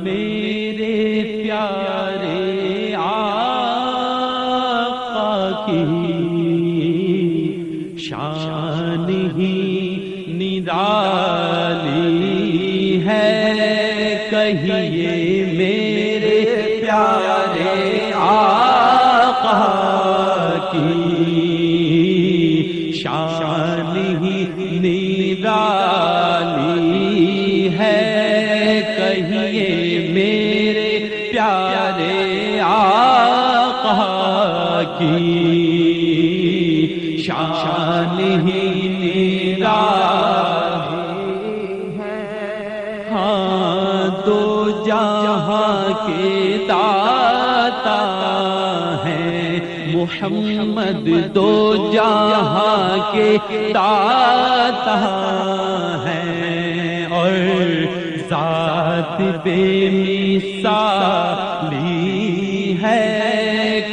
میرے پیارے آقا کی شان ہی نرالی ہے، کہیے میرے پیارے آقا کی شان ہی نرالی ہے، کہیے میرے پیارے آقا کی شان ہی نرالی ہے۔ ہاں دو جہاں کے داتا ہیں محمد، دو جہاں کے داتا ہیں، اور ذات بے مثالی ہے،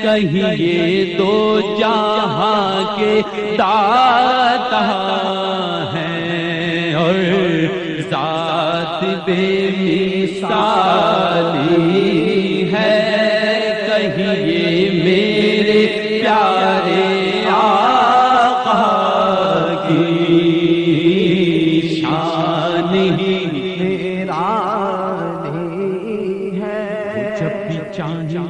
کہیے دو جہاں کے داتا ہیں، اور ذات بے مثالی ہے، کہیے میرے پیارے آقا کی شان ہی نرالی ہے۔ جب بھی چاہے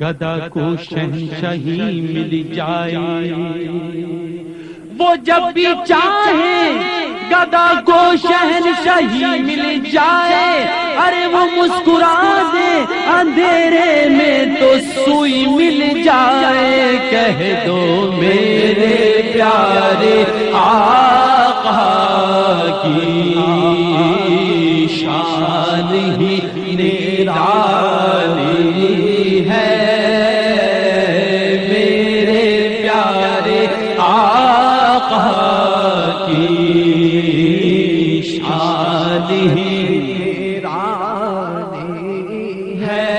گدا کو شہنشاہی مل جائے، وہ جب بھی چاہے گدا کو شہنشاہی مل جائے، ارے وہ مسکرا دے اندھیرے میں تو سوئی مل جائے، کہہ دو میرے پیارے آقا کی شان ہی نرالی ہے، میرے پیارے آقا کی شان ہی نرالی ہے۔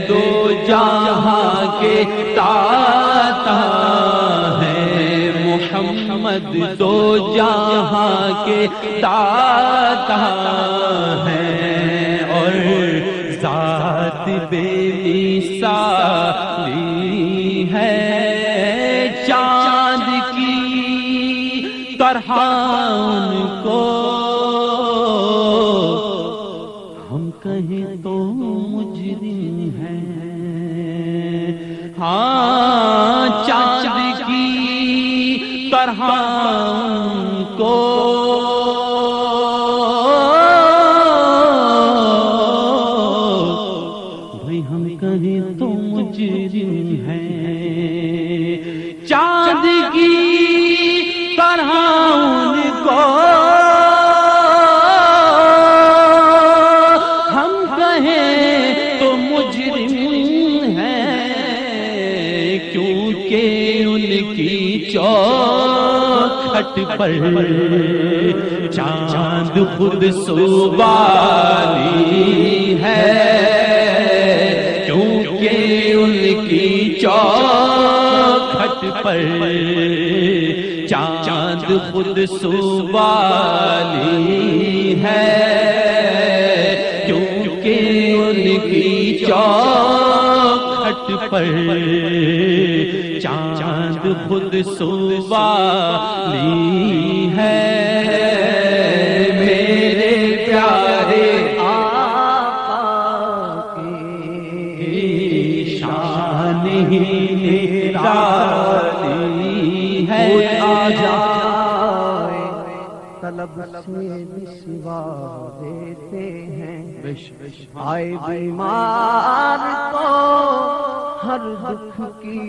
دو جہاں کے داتا ہیں محمد، دو جہاں کے داتا ہیں، اور ذات بے مثالی ہے، چاند کی طرح ان کو ہم کہیں تو مجرم ہیں، ہاں چاند کی طرح ان کو بھائی ہم کہیں تو مجرم ہیں، چاند کی طرح ان کو ہم کہیں تو مجرم ہیں، کیونکہ ان کی چوکھٹ پر چاند خود سوالی ہے، کیونکہ ان کی چوکھٹ پر چاند خود سوالی ہے، کیونکہ ان کی چوکھٹ پر چاند خود سوالی ہے، میرے پیارے آقا کی شان ہی نرالی ہے۔ آ جائے طلب سے سوا دیتے ہیں، آئے بیمار کو ہر دکھ کی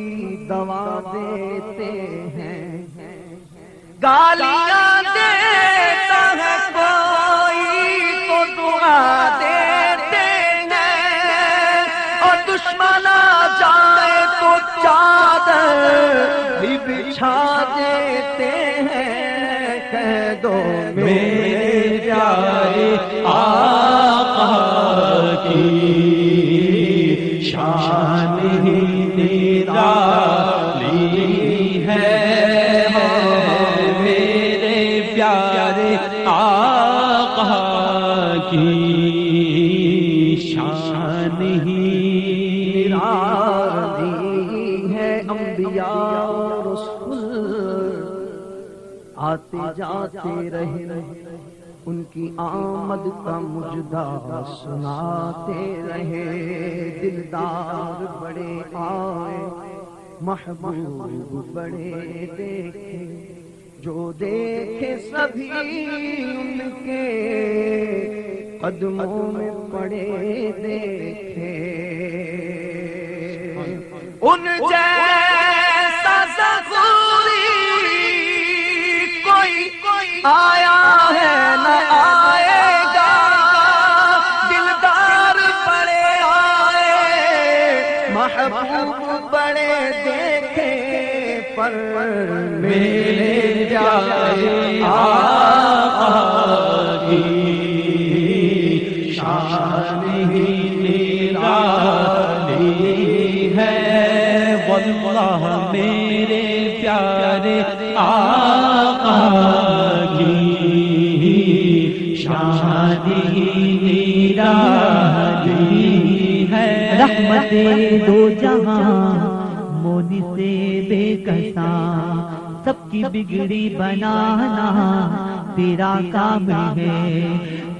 دوا دیتے ہیں، گالیاں دیتا ہے کوئی تو دعا دیتے ہیں، اور دشمن آ جائے تو چادر بھی بچھا دیتے ہیں، کہہ دو میرے پیارے آقا کی شان ہی نرالی ہے، میرے پیارے آقا آقا کی شان ہی نرالی ہے، انبیاء رسول آتے جاتے رہے، ان کی آمد کا مجدہ سناتے رہے، دلدار بڑے آئے محبوب بڑے دیکھے، جو دیکھے سبھی ان کے قدموں میں پڑے دیکھے، ان جیسا ظہوری کوئی آیا ہے نہ آئے گا، دلدار بڑے آئے محبوب بڑے دیکھے، پر میرے پیارے آقا کی شان ہی نرالی ہے، واللہ میرے پیارے آقا کی شان ہی نرالی ہے، رحمت دو جہاں مونی سے بے کساں، سب کی بگڑی بنانا تیرا کام ہے،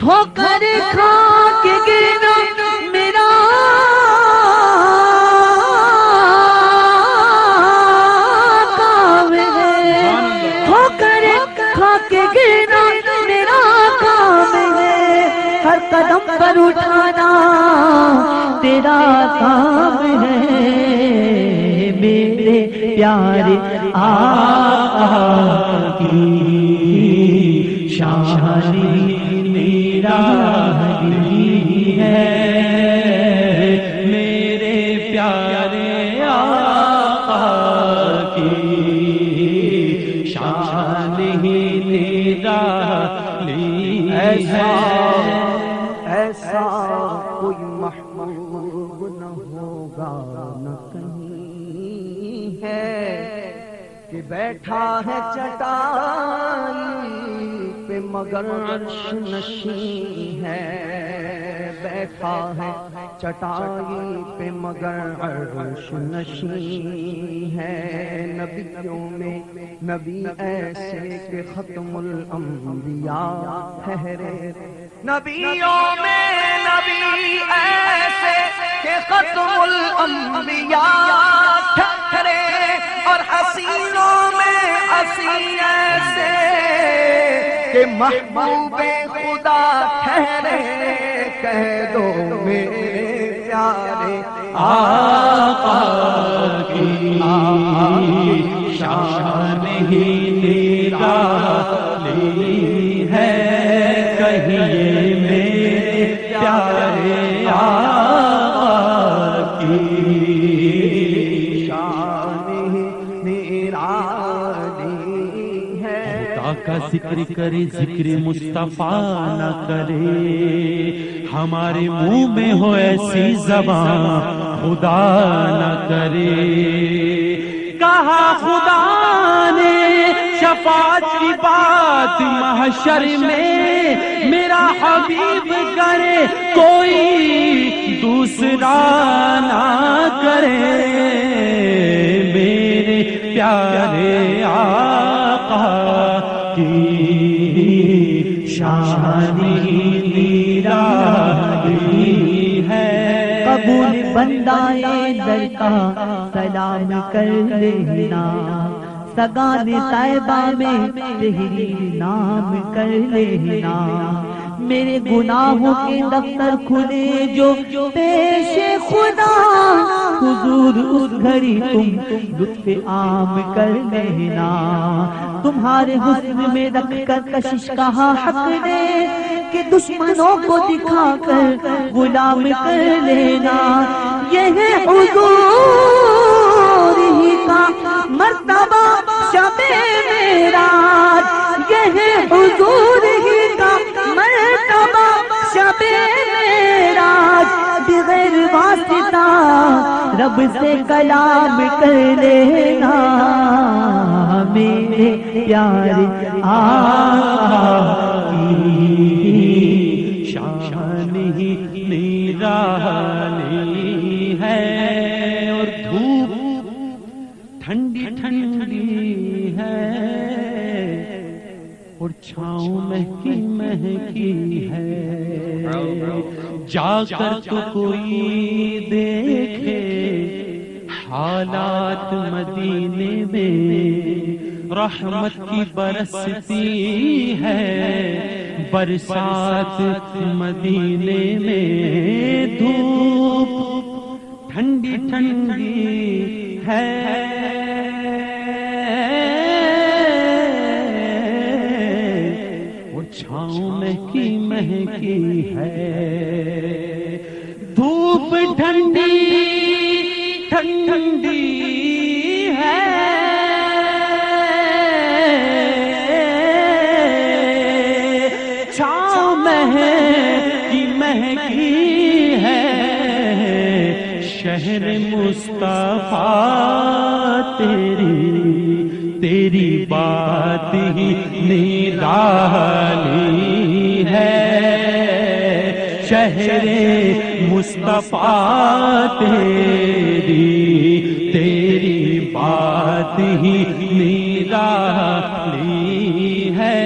ٹھوکر کھا کے گرنا میرا کام ہے، ٹھوکر کھا کے گرنا میرا کام ہے، ہر قدم پر اٹھانا تیرا کام ہے، میرے پیارے آقا کی شان نرالی ہے، میرے پیارے آقا کی شان ہی نرالی ہے، ایسا کوئی محبوب نہ ہوگا نہ کہیں ہے، کہ بیٹھا ہے چٹائی پہ مگر عرش نشین ہے، بیٹھا ہے چٹائی پہ مگر عرش نشین ہے، نبیوں میں نبی ایسے کہ ختم الانبیاء ٹھہرے، نبیوں میں نبی ایسے کہ ختم الانبیاء ٹھہرے، اور حسینوں میں حسین ایسے کہ محبوب خدا ٹھہرے، کہہ دو میرے پیارے آقا کی شان ہی نرالی ہے، کہیے میرے پیارے آقا کی شان نرالی ہے، خدا کا ذکر کرے ذکر مصطفیٰ نہ کرے، ہمارے منہ میں ہو ایسی زبان خدا نہ کرے، کہا خدا نے شفاعت کی بات محشر میں، میرا حبیب کرے کوئی دوسرا نہ کرے، میرے پیارے آقا کی شان نرالی ہے، قبول بندائے در کا سلام کر لینا، سگان صاحبہ میں تحریر نام کر لینا، میرے گناہوں کے دفتر کھلے جو پیش خدا، حضور اس گھڑی تم لطف عام کر لینا، تمہارے حسن میں رکھ کر کشش کہا حق نے، کہ دشمنوں کو دکھا کر غلام کر لینا، یہ ہے حضور ہی کا مرتبہ شب معراج، یہ ہے حضور ہی کا مرتبہ شب معراج، بغیر واسطہ رب سے کلام کر لینا، میرے پیارے آقا کی چھاؤں مہکی مہکی ہے جا کر تو کوئی دیکھے حالات مدینے میں رحمت کی برستی ہے برسات مدینے میں دھوپ ٹھنڈی ٹھنڈی ہے وہ چھاؤں مہکی مہکی ہے دھوپ ٹھنڈی ٹھنڈی ہے چھاؤں مہکی مہکی ہے شہر مصطفیٰ تیری بات ہی نرالی ہے شہر مصطفیٰ تیری بات ہی نرالی ہے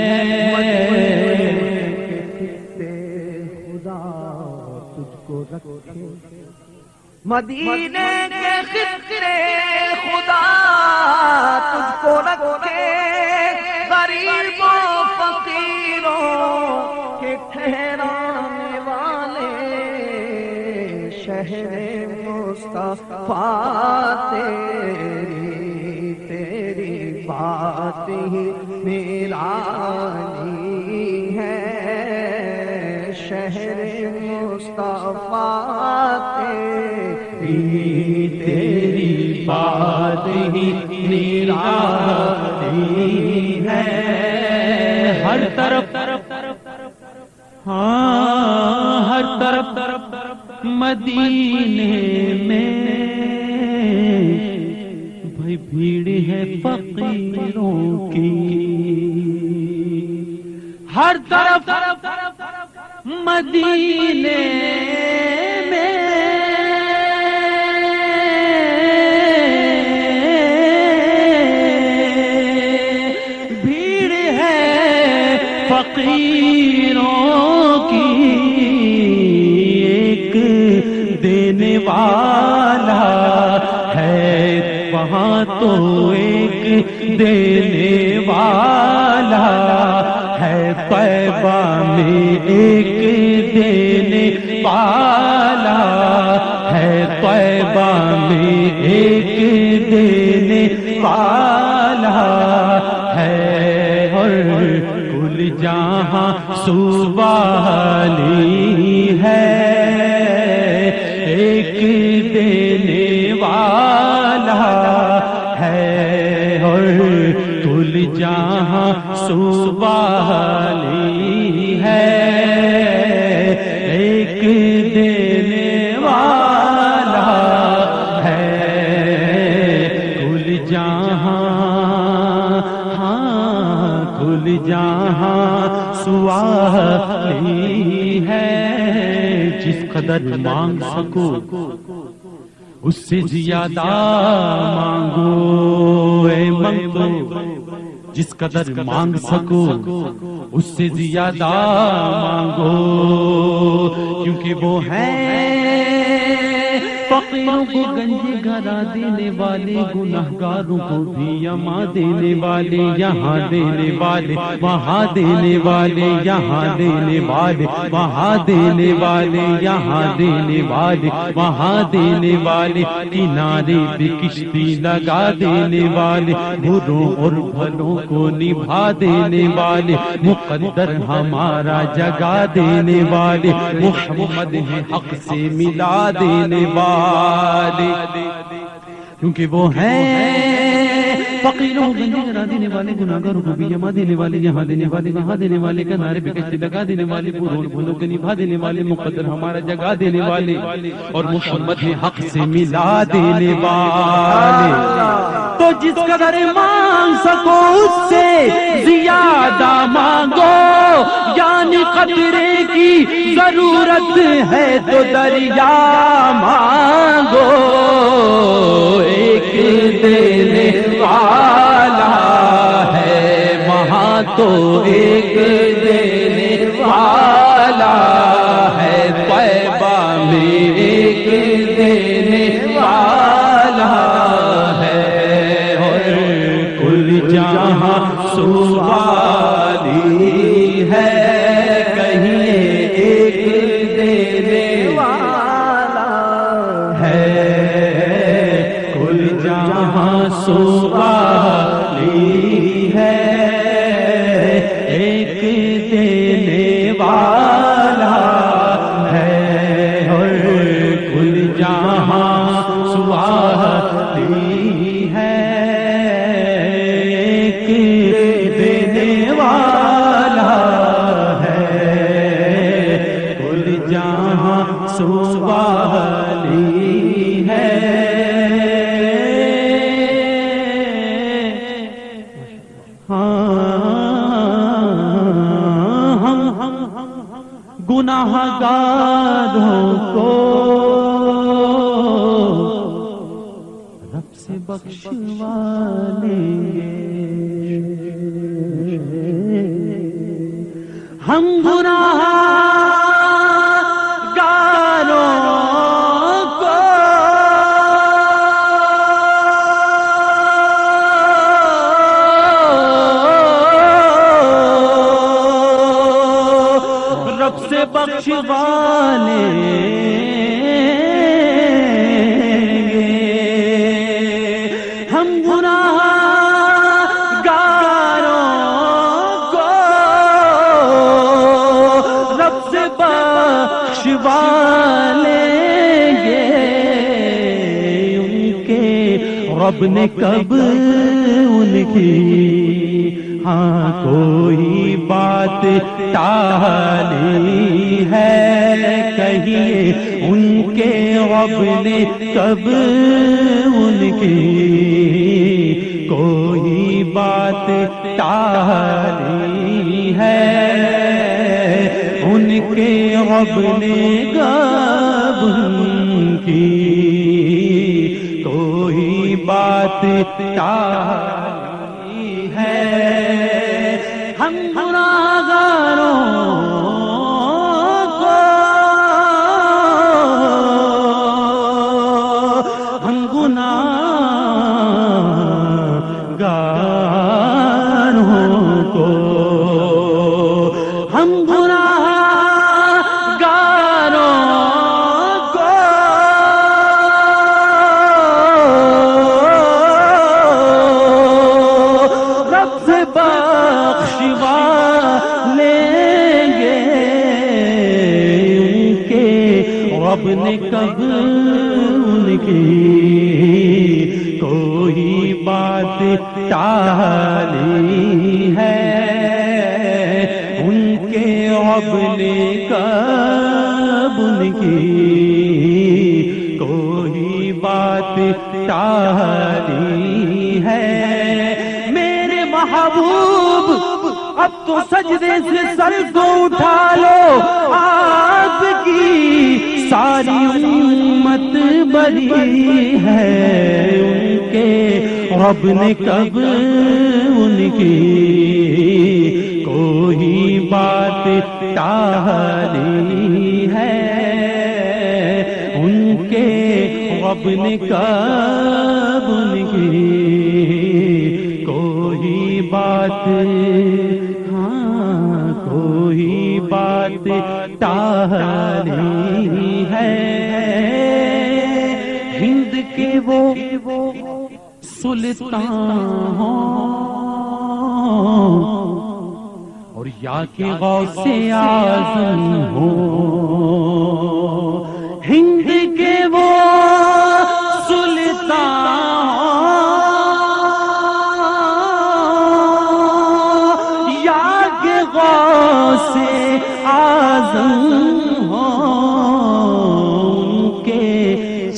خدا تجھ کو رکھے مدینے کے خطے خدا تجھ کو رکھے غریبوں فقیروں کے ٹھہرانے والے شہر مصطفیٰ تیری بات ہی نرالی ہے شہر مصطفیٰ تیری بات ہی نرالی ہے ہر طرف ہاں ہر طرف مدینے میں بھائی بھیڑ ہے فقیروں کی ہر طرف مدینے میں بھیڑ ہے فقیروں کی ایک دینے والا ہے وہاں تو ایک دینے والا ہے طیبہ میں ایک دینے والا ہے طیبہ میں ایک دینے والا ہے اور کل جہاں سوالی ہے ایک دینے والا ہے اور کل جہاں سوالی ہے ایک دینے والا ہے کل جہاں ہاں کل جہاں سوالی ہے جس قدر مانگ سکو اس سے زیادہ مانگو اے منگو جس قدر مانگ سکو اس سے زیادہ مانگو کیونکہ وہ ہے فقیروں کو گنج گھرا دینے والے گناہگاروں کو بھی یما دینے والے یہاں دینے والے وہاں دینے والے یہاں دینے والے وہاں دینے والے یہاں دینے والے وہاں دینے والے کنارے پہ کشتی لگا دینے والے بروں اور بھلوں کو نبھا دینے والے مقدر ہمارا جگا دینے والے محمد ہے حق سے ملا دینے والے کیونکہ وہ ہیں فقیروں کو گنج گھرا دینے والے گناہگاروں کو بھی یما دینے والے یہاں دینے والے وہاں دینے والے کنارے پہ کشتی لگا دینے والے بروں اور بھلوں کو نبھا دینے والے مقدر ہمارا جگا دینے والے اور محمد ہے حق سے ملا دینے والے تو جس قدر مانگ سکو اس سے زیادہ مانگو یعنی قطرے کی ضرورت ہے تو دریا مانگو ایک دینے والا ہے وہاں تو ایک دینے والا ہے، طیبہ میں ایک دینے والا ہے، اور کل جہاں سوالی ہے، کہیں ایک دینے والا ہے، کل جہاں سوالی ہے، ایک دینے والا ہے، اور کل جہاں سوالی ہے، ایک دینے والا ہے، کل جہاں سوالی ہے۔ گناہگاروں کو رب سے بخشوا لیں گے، ہم گناہگاروں کو رب سے بخشوا لیں گے، ہم گناہگاروں کو رب سے بخشوا لیں گے، ان کے رب نے کب ان کی ہاں کوئی بات ٹالی ہے، کہیے ان کے رب نے کب ان کی کوئی بات ٹالی ہے، ان کے رب نے کب ان کی کوئی بات ٹالی ہے، ہم گناہگاروں کو، ہم گناہگاروں کو، ہم گناہگاروں کو رب سے بخشوا لیں گے، ان کے رب نے کب ان کی کوئی بات ٹالی ہے، ان کے رب نے کب ان کی کوئی بات ٹالی ہے، میرے محبوب اب تو سجدے سے سر کو اٹھا لو، آپ کی ساری امت بری ہے، ان کے رب نے کب ان کی کوئی بات ٹالی ہے، ان کے رب نے کب ان کی کوئی بات، ہاں کوئی بات ٹالی ہے، ہند کے وہ سلطان اور یا کہ غوث اعظم ہو، ہند کے وہ سلطان یا کہ غوث اعظم ہو، ان کے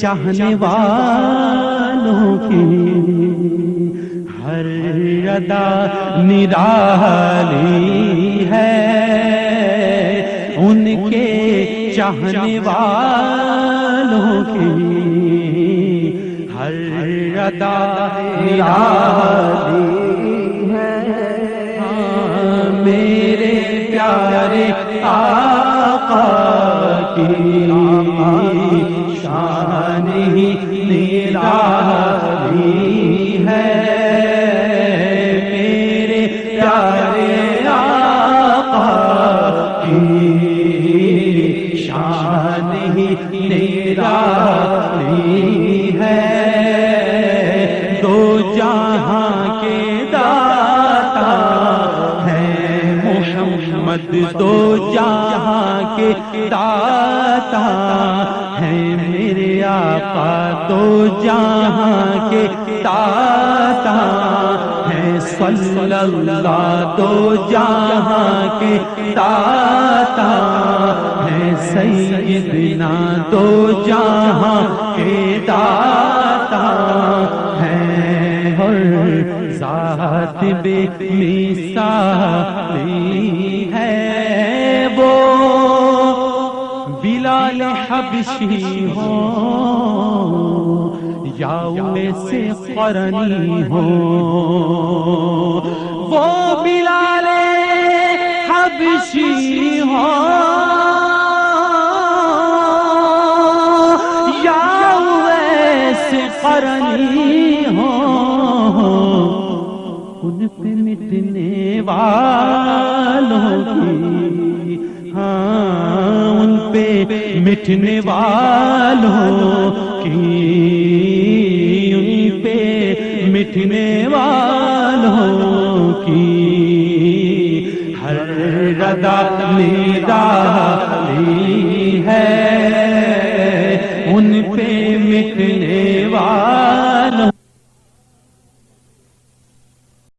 چاہنے والوں کی ہر ادا نرالی ہے، ان کے چاہنے والوں کی ہر ادا نرالی ہے، میرے پیارے آقا کی شان ہی نرالی ہے، میرے پیارے آقا کی شان ہی نرالی ہے، دو جہاں کے داتا ہے محمد، دو جہاں کے داتا ہے میرے آقا، دو جہاں کے داتا ہے صلی اللہ، دو جہاں کے داتا ہے سیدنا، دو جہاں کے داتا ہے، اور ذات بے مثالی ہے وہ، بلال حبشی ہو یا ویسے قرنی ہو، وہ بلال حبشی ہو یا ویسے قرنی ہو، ان پہ مٹنے والوں کی، ہاں ان پہ مٹنے والوں کی، ان پہ مٹنے والوں کی ہر ردا نرالی ہے، ان پہ مٹنے والوں